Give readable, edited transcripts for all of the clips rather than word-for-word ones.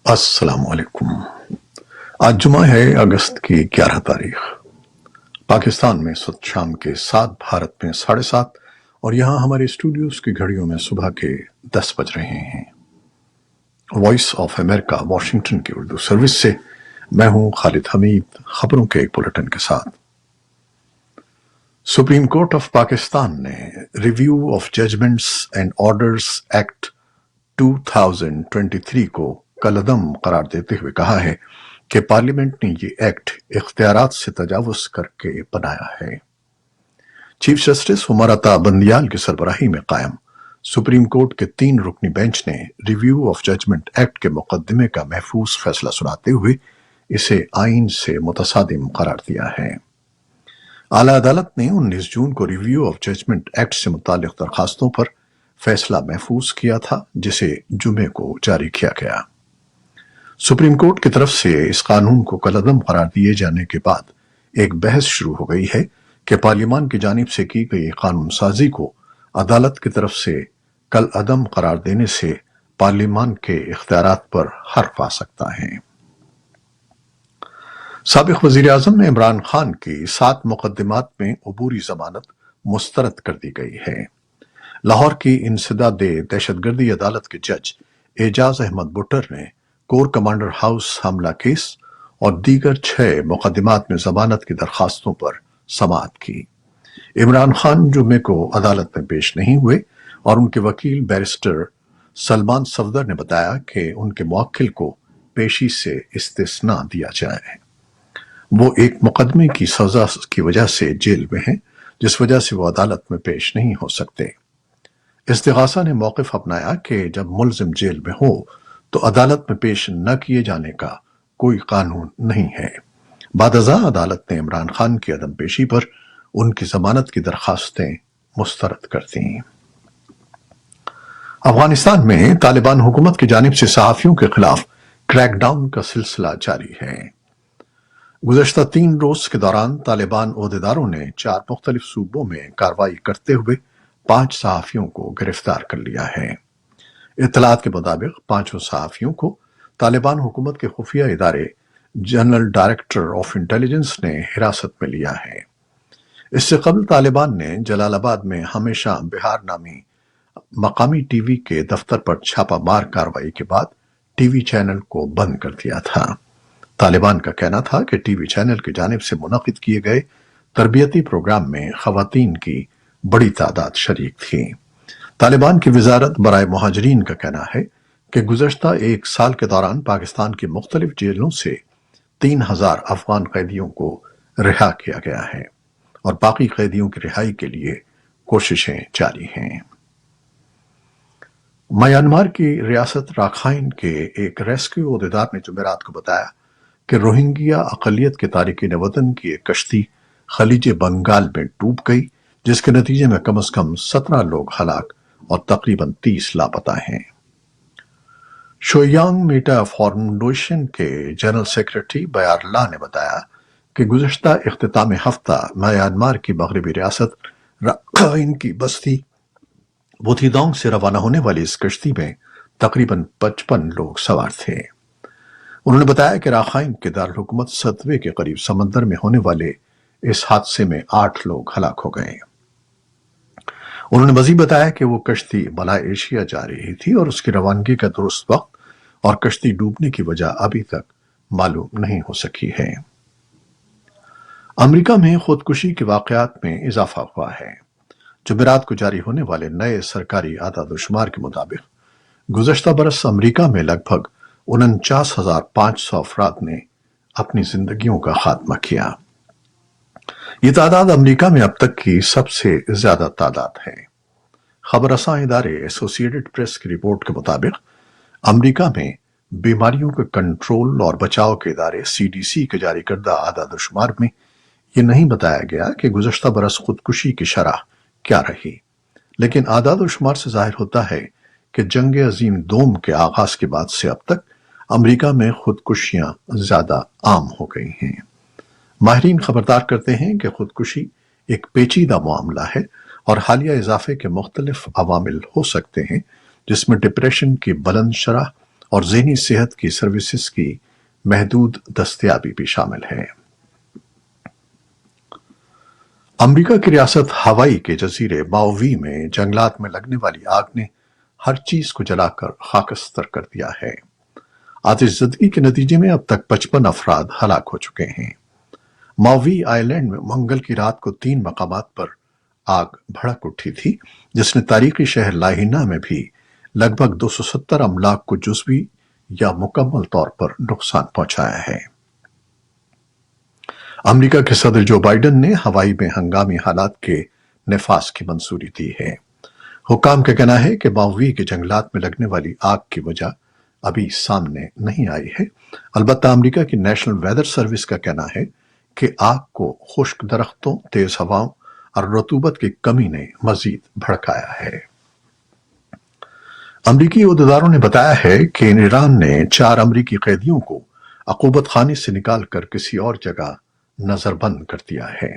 السلام علیکم۔ آج جمعہ ہے، اگست کی 11 تاریخ۔ پاکستان میں اس وقت شام کے 7، بھارت میں 7:30، اور یہاں ہمارے اسٹوڈیوز کی گھڑیوں میں صبح کے 10 بج رہے ہیں۔ وائس آف امریکہ واشنگٹن کی اردو سروس سے میں ہوں خالد حمید، خبروں کے ایک بلٹن کے ساتھ۔ سپریم کورٹ آف پاکستان نے review of judgments and orders act 2023 کو کالعدم قرار دیتے ہوئے کہا ہے کہ پارلیمنٹ نے یہ ایکٹ اختیارات سے تجاوز کر کے بنایا ہے۔ چیف جسٹس عمر عطا بندیال کی سربراہی میں قائم سپریم کورٹ کے 3 رکنی بینچ نے ریویو آف ججمنٹ ایکٹ کے مقدمے کا محفوظ فیصلہ سناتے ہوئے اسے آئین سے متصادم قرار دیا ہے۔ اعلیٰ عدالت نے 19 جون کو ریویو آف ججمنٹ ایکٹ سے متعلق درخواستوں پر فیصلہ محفوظ کیا تھا، جسے جمعے کو جاری کیا گیا۔ سپریم کورٹ کی طرف سے اس قانون کو کالعدم قرار دیے جانے کے بعد ایک بحث شروع ہو گئی ہے کہ پارلیمان کی جانب سے کی گئی قانون سازی کو عدالت کی طرف سے کالعدم قرار دینے سے پارلیمان کے اختیارات پر حرف آ سکتا ہے۔ سابق وزیر اعظم عمران خان کی 7 مقدمات میں عبوری ضمانت مسترد کر دی گئی ہے۔ لاہور کی انسداد دہشت گردی عدالت کے جج اعجاز احمد بٹر نے کور کمانڈر ہاؤس حملہ کیس اور دیگر 6 مقدمات میں ضمانت کی درخواستوں پر سماعت کی۔ عمران خان جمعے کو عدالت میں پیش نہیں ہوئے اور ان کے وکیل بیرسٹر سلمان صفدر نے بتایا کہ ان کے موکل کو پیشی سے استثناء دیا جائے۔ وہ ایک مقدمے کی سزا کی وجہ سے جیل میں ہیں، جس وجہ سے وہ عدالت میں پیش نہیں ہو سکتے۔ استغاثہ نے موقف اپنایا کہ جب ملزم جیل میں ہو تو عدالت میں پیش نہ کیے جانے کا کوئی قانون نہیں ہے۔ بعد ازاں عدالت نے عمران خان کی عدم پیشی پر ان کی ضمانت کی درخواستیں مسترد کر دیں۔ افغانستان میں طالبان حکومت کی جانب سے صحافیوں کے خلاف کریک ڈاؤن کا سلسلہ جاری ہے۔ گزشتہ 3 روز کے دوران طالبان عہدیداروں نے 4 مختلف صوبوں میں کارروائی کرتے ہوئے 5 صحافیوں کو گرفتار کر لیا ہے۔ اطلاعات کے مطابق 5 صحافیوں کو طالبان حکومت کے خفیہ ادارے جنرل ڈائریکٹر آف انٹیلیجنس نے حراست میں لیا ہے۔ اس سے قبل طالبان نے جلال آباد میں ہمیشہ بہار نامی مقامی ٹی وی کے دفتر پر چھاپہ مار کارروائی کے بعد ٹی وی چینل کو بند کر دیا تھا۔ طالبان کا کہنا تھا کہ ٹی وی چینل کی جانب سے منعقد کیے گئے تربیتی پروگرام میں خواتین کی بڑی تعداد شریک تھی۔ طالبان کی وزارت برائے مہاجرین کا کہنا ہے کہ گزشتہ 1 سال کے دوران پاکستان کی مختلف جیلوں سے 3000 افغان قیدیوں کو رہا کیا گیا ہے اور باقی قیدیوں کی رہائی کے لیے کوششیں جاری ہیں۔ میانمار کی ریاست راکھائن کے ایک ریسکیو عہدیدار نے جمعرات کو بتایا کہ روہنگیا اقلیت کے تارکین وطن کی ایک کشتی خلیج بنگال میں ڈوب گئی، جس کے نتیجے میں کم از کم 17 لوگ ہلاک اور تقریباً 30 لاپتہ ہیں۔ شویانگ میٹا فاؤنڈیشن کے جنرل سیکرٹری بیار اللہ نے بتایا کہ گزشتہ اختتام ہفتہ میانمار کی مغربی ریاست راکھائن کی بستی بوتھیدونگ سے روانہ ہونے والی اس کشتی میں تقریباً 55 لوگ سوار تھے۔ انہوں نے بتایا کہ راکھائن کے دارالحکومت ستوے کے قریب سمندر میں ہونے والے اس حادثے میں 8 لوگ ہلاک ہو گئے۔ انہوں نے مزید بتایا کہ وہ کشتی ملائیشیا جا رہی تھی اور اس کی روانگی کا درست وقت اور کشتی ڈوبنے کی وجہ ابھی تک معلوم نہیں ہو سکی ہے۔ امریکہ میں خودکشی کے واقعات میں اضافہ ہوا ہے۔ جمعرات کو جاری ہونے والے نئے سرکاری اعداد و شمار کے مطابق گزشتہ برس امریکہ میں لگ بھگ 49,500 افراد نے اپنی زندگیوں کا خاتمہ کیا۔ یہ تعداد امریکہ میں اب تک کی سب سے زیادہ تعداد ہے۔ خبر رساں ادارے ایسوسی ایٹڈ پریس کی رپورٹ کے مطابق امریکہ میں بیماریوں کے کنٹرول اور بچاؤ کے ادارے CDC کے جاری کردہ اعداد و شمار میں یہ نہیں بتایا گیا کہ گزشتہ برس خودکشی کی شرح کیا رہی، لیکن اعداد و شمار سے ظاہر ہوتا ہے کہ جنگ عظیم دوم کے آغاز کے بعد سے اب تک امریکہ میں خودکشیاں زیادہ عام ہو گئی ہیں۔ ماہرین خبردار کرتے ہیں کہ خودکشی ایک پیچیدہ معاملہ ہے اور حالیہ اضافے کے مختلف عوامل ہو سکتے ہیں، جس میں ڈپریشن کی بلند شرح اور ذہنی صحت کی سروسز کی محدود دستیابی بھی شامل ہے۔ امریکہ کی ریاست ہوائی کے جزیرے ماؤی میں جنگلات میں لگنے والی آگ نے ہر چیز کو جلا کر خاکستر کر دیا ہے۔ آتش زدگی کے نتیجے میں اب تک 55 افراد ہلاک ہو چکے ہیں۔ ماؤی آئی لینڈ میں منگل کی رات کو 3 مقامات پر آگ بھڑک اٹھی تھی، جس نے تاریخی شہر لاہینا میں بھی لگ بھگ 270 املاک کو جزوی یا مکمل طور پر نقصان پہنچایا ہے۔ امریکہ کے صدر جو بائیڈن نے ہوائی میں ہنگامی حالات کے نفاذ کی منظوری دی ہے۔ حکام کا کہنا ہے کہ ماؤی کے جنگلات میں لگنے والی آگ کی وجہ ابھی سامنے نہیں آئی ہے۔ البتہ امریکہ کی نیشنل ویدر سروس کا کہنا ہے کہ آگ کو خشک درختوں، تیز ہواؤں اور رطوبت کی کمی نے مزید بھڑکایا ہے۔ امریکی عہدیداروں نے بتایا ہے کہ ایران نے 4 امریکی قیدیوں کو عقوبت خانے سے نکال کر کسی اور جگہ نظر بند کر دیا ہے۔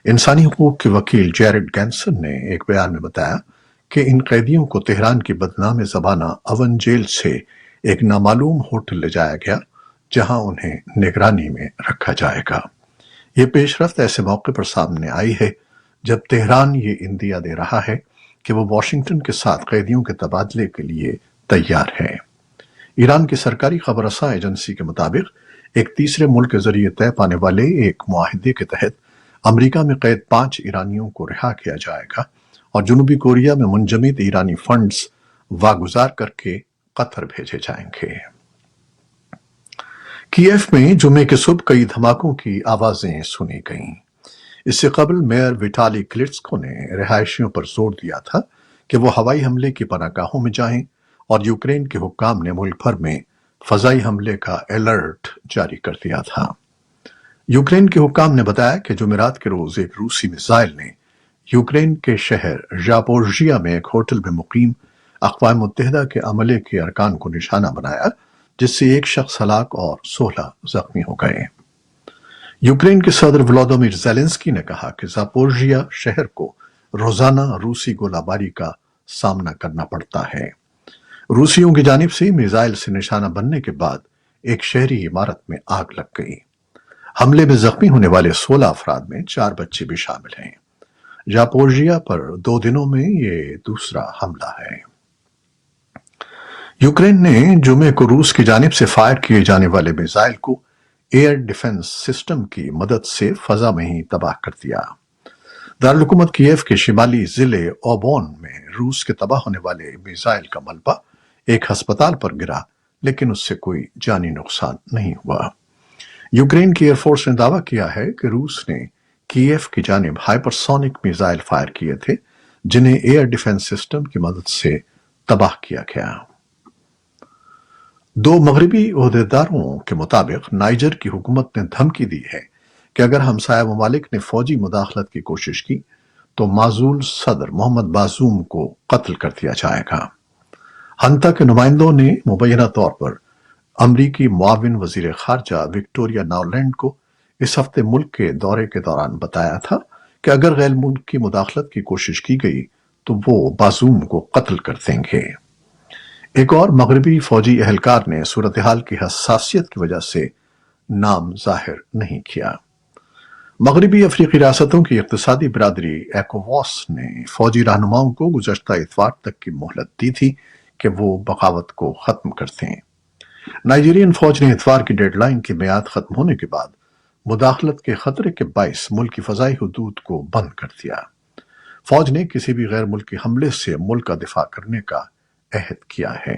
انسانی حقوق کے وکیل جیرڈ گینسن نے ایک بیان میں بتایا کہ ان قیدیوں کو تہران کی بدنام زبانہ اون جیل سے ایک نامعلوم ہوٹل لے جایا گیا، جہاں انہیں نگرانی میں رکھا جائے گا۔ یہ پیش رفت ایسے موقع پر سامنے آئی ہے جب تہران یہ اندیا دے رہا ہے کہ وہ واشنگٹن کے ساتھ قیدیوں کے تبادلے کے لیے تیار ہے۔ ایران کی سرکاری خبر رساں ایجنسی کے مطابق ایک تیسرے ملک کے ذریعے طے پانے والے ایک معاہدے کے تحت امریکہ میں قید 5 ایرانیوں کو رہا کیا جائے گا اور جنوبی کوریا میں منجمد ایرانی فنڈز واگزار کر کے قطر بھیجے جائیں گے۔ کیف میں جمعے کے صبح کئی دھماکوں کی آوازیں سنی گئیں۔ اس سے قبل میئر ویٹالی کلیٹسکو نے رہائشیوں پر زور دیا تھا کہ وہ ہوائی حملے کی پناہ گاہوں میں جائیں، اور یوکرین کے حکام نے ملک بھر میں فضائی حملے کا الرٹ جاری کر دیا تھا۔ یوکرین کے حکام نے بتایا کہ جمعرات کے روز ایک روسی میزائل نے یوکرین کے شہر زاپورژیا میں ایک ہوٹل میں مقیم اقوام متحدہ کے عملے کے ارکان کو نشانہ بنایا، جس سے ایک شخص ہلاک اور 16 زخمی ہو گئے۔ یوکرین کے صدر ولادیمیر زیلنسکی نے کہا کہ زاپورژیا شہر کو روزانہ روسی گولہ باری کا سامنا کرنا پڑتا ہے۔ روسیوں کی جانب سے میزائل سے نشانہ بننے کے بعد ایک شہری عمارت میں آگ لگ گئی۔ حملے میں زخمی ہونے والے 16 افراد میں 4 بچے بھی شامل ہیں۔ زاپورژیا پر 2 دنوں میں یہ دوسرا حملہ ہے۔ یوکرین نے جمعے کو روس کی جانب سے فائر کیے جانے والے میزائل کو ایئر ڈیفنس سسٹم کی مدد سے فضا میں ہی تباہ کر دیا۔ دارالحکومت کیف کے شمالی ضلع اوبون میں روس کے تباہ ہونے والے میزائل کا ملبہ ایک ہسپتال پر گرا، لیکن اس سے کوئی جانی نقصان نہیں ہوا۔ یوکرین کی ایئر فورس نے دعویٰ کیا ہے کہ روس نے کیف کی جانب ہائپرسونک میزائل فائر کیے تھے، جنہیں ایئر ڈیفنس سسٹم کی مدد سے تباہ کیا گیا۔ 2 مغربی عہدیداروں کے مطابق نائجر کی حکومت نے دھمکی دی ہے کہ اگر ہمسایہ ممالک نے فوجی مداخلت کی کوشش کی تو معزول صدر محمد بازوم کو قتل کر دیا جائے گا۔ ہنتا کے نمائندوں نے مبینہ طور پر امریکی معاون وزیر خارجہ وکٹوریا ناولینڈ کو اس ہفتے ملک کے دورے کے دوران بتایا تھا کہ اگر غیر ملکی مداخلت کی کوشش کی گئی تو وہ بازوم کو قتل کر دیں گے۔ ایک اور مغربی فوجی اہلکار نے صورتحال کی حساسیت کی وجہ سے نام ظاہر نہیں کیا۔ مغربی افریقی ریاستوں کی اقتصادی برادری ایکوواس نے فوجی رہنماؤں کو گزشتہ اتوار تک کی مہلت دی تھی کہ وہ بغاوت کو ختم کر دیں۔ نائجیرین فوج نے اتوار کی ڈیڈ لائن کی میعاد ختم ہونے کے بعد مداخلت کے خطرے کے باعث ملک کی فضائی حدود کو بند کر دیا۔ فوج نے کسی بھی غیر ملکی حملے سے ملک کا دفاع کرنے کا عہد کیا ہے۔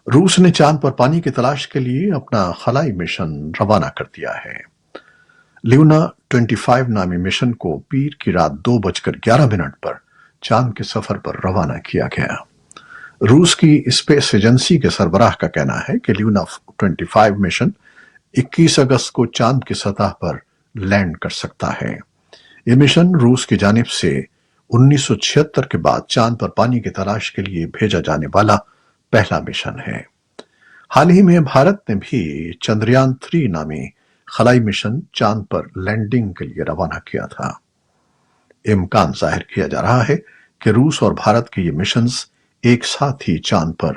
روس نے چاند پر پانی کی تلاش کے لیے اپنا خلائی مشن روانہ کر دیا ہے۔ لیونا 25 نامی مشن کو پیر کی رات 2:11 پر چاند کے سفر پر روانہ کیا گیا۔ روس کی اسپیس ایجنسی کے سربراہ کا کہنا ہے کہ لیونا 25 مشن 21 اگست کو چاند کی سطح پر لینڈ کر سکتا ہے۔ یہ مشن روس کی جانب سے 1976 کے بعد چاند پر پانی کی تلاش کے لیے بھیجا جانے والا پہلا مشن ہے۔ حال ہی میں بھارت نے بھی چندریان 3 نامی خلائی مشن چاند پر لینڈنگ کے لیے روانہ کیا تھا۔ امکان ظاہر کیا جا رہا ہے کہ روس اور بھارت کے یہ مشنز ایک ساتھ ہی چاند پر